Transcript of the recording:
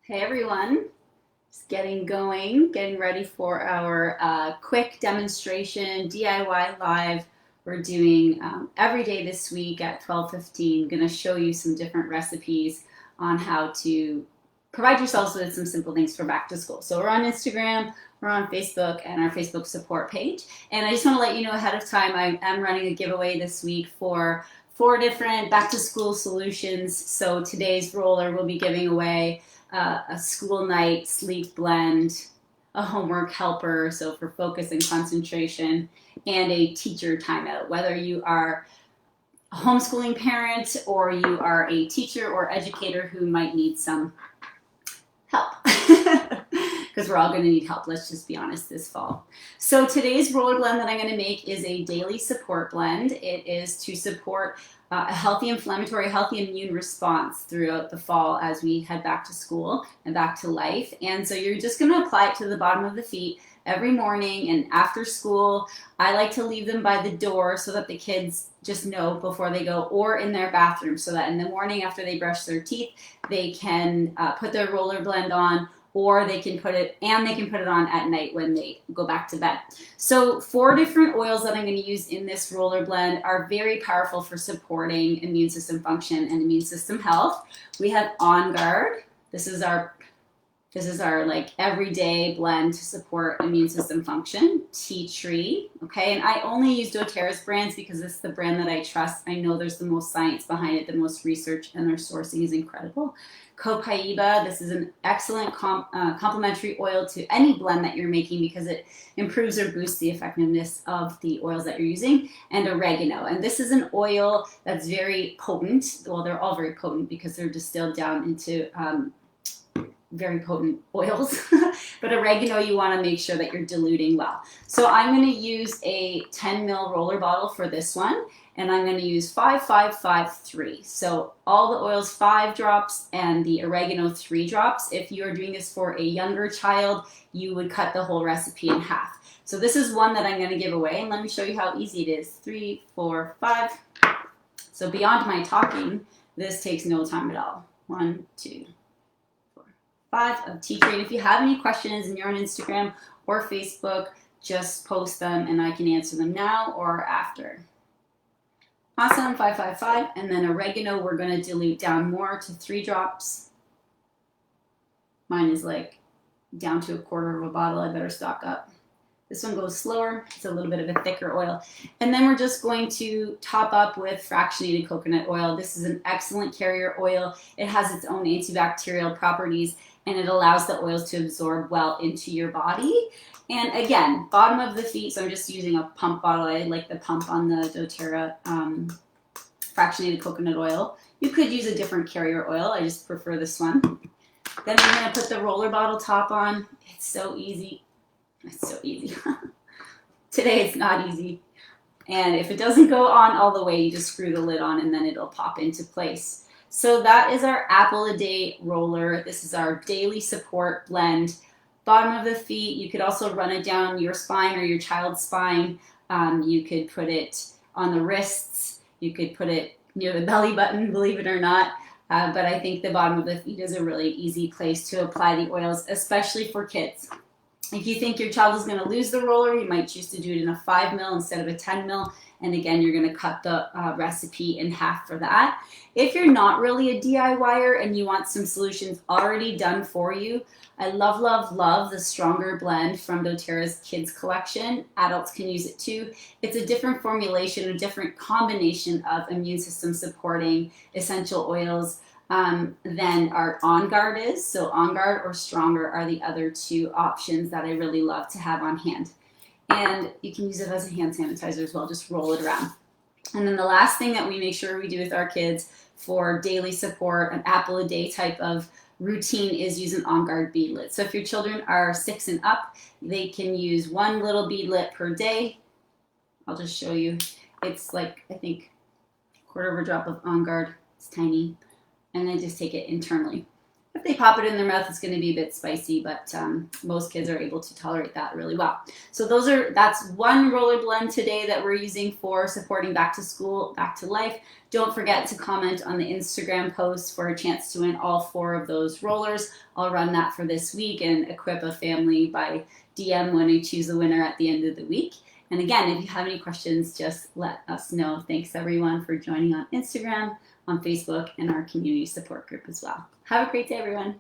Hey everyone, just getting going, getting ready for our quick demonstration DIY live we're doing every day this week at 12:15. Going to show you some different recipes on how to provide yourselves with some simple things for back to school. So we're on Instagram, we're on Facebook, and our Facebook support page. And I just want to let you know ahead of time, I am running a giveaway this week for 4 different back to school solutions. So today's roller will be giving away a school night sleep blend, a homework helper, so for focus and concentration, and a teacher timeout. Whether you are a homeschooling parent or you are a teacher or educator who might need some help, because we're all going to need help, let's just be honest, this fall. So today's roller blend that I'm going to make is a daily support blend. It is to support a healthy inflammatory, healthy immune response throughout the fall as we head back to school and back to life. And so you're just going to apply it to the bottom of the feet every morning and after school. I like to leave them by the door so that the kids just know before they go, or in their bathroom, so that in the morning after they brush their teeth, they can put their roller blend on, or they can put it on at night when they go back to bed. So 4 different oils that I'm going to use in this roller blend are very powerful for supporting immune system function and immune system health. We have OnGuard. This is our like everyday blend to support immune system function. Tea tree, okay, and I only use doTERRA's brands because it's the brand that I trust. I know there's the most science behind it, the most research, and their sourcing is incredible. Copaiba, this is an excellent complementary oil to any blend that you're making because it improves or boosts the effectiveness of the oils that you're using. And oregano, and this is an oil that's very potent. Well, they're all very potent because they're distilled down into very potent oils. But oregano, you want to make sure that you're diluting well. So I'm going to use a 10 ml roller bottle for this one, and I'm going to use 5, 5, 5, 3. So all the oils 5 drops and the oregano 3 drops. If you are doing this for a younger child, you would cut the whole recipe in half. So this is one that I'm going to give away, and let me show you how easy it is. 3, 4, 5. So beyond my talking, this takes no time at all. 1, 2, 5 of tea tree. And if you have any questions and you're on Instagram or Facebook, just post them and I can answer them now or after. Awesome, 5, 5, 5. And then oregano, we're going to dilute down more to 3 drops. Mine is like down to 1/4 of a bottle. I better stock up. This one goes slower. It's a little bit of a thicker oil. And then we're just going to top up with fractionated coconut oil. This is an excellent carrier oil. It has its own antibacterial properties, and it allows the oils to absorb well into your body. And again, bottom of the feet, so I'm just using a pump bottle. I like the pump on the doTERRA fractionated coconut oil. You could use a different carrier oil. I just prefer this one. Then I'm going to put the roller bottle top on. It's so easy. It's so easy. Today it's not easy. And if it doesn't go on all the way, you just screw the lid on and then it'll pop into place. So that is our apple a day roller. This is our daily support blend. Bottom of the feet, you could also run it down your spine or your child's spine. You could put it on the wrists. You could put it near the belly button, believe it or not. But I think the bottom of the feet is a really easy place to apply the oils, especially for kids. If you think your child is going to lose the roller, you might choose to do it in a 5 ml instead of a 10 ml. And again, you're going to cut the recipe in half for that. If you're not really a DIYer and you want some solutions already done for you, I love, love, love the Stronger blend from doTERRA's Kids collection. Adults can use it too. It's a different formulation, a different combination of immune system supporting essential oils than our OnGuard is. So OnGuard or Stronger are the other 2 options that I really love to have on hand. And you can use it as a hand sanitizer as well, just roll it around. And then the last thing that we make sure we do with our kids for daily support, an apple a day type of routine, is use an OnGuard beadlet. So if your children are 6 and up, they can use 1 little beadlet per day. I'll just show you. It's like, I think, 1/4 of a drop of OnGuard. It's tiny. And then just take it internally. If they pop it in their mouth, it's going to be a bit spicy, but most kids are able to tolerate that really well. So that's one roller blend today that we're using for supporting back to school, back to life. Don't forget to comment on the Instagram post for a chance to win all 4 of those rollers. I'll run that for this week and equip a family by DM when I choose a winner at the end of the week. And again, if you have any questions, just let us know. Thanks everyone for joining on Instagram, on Facebook, and our community support group as well. Have a great day, everyone.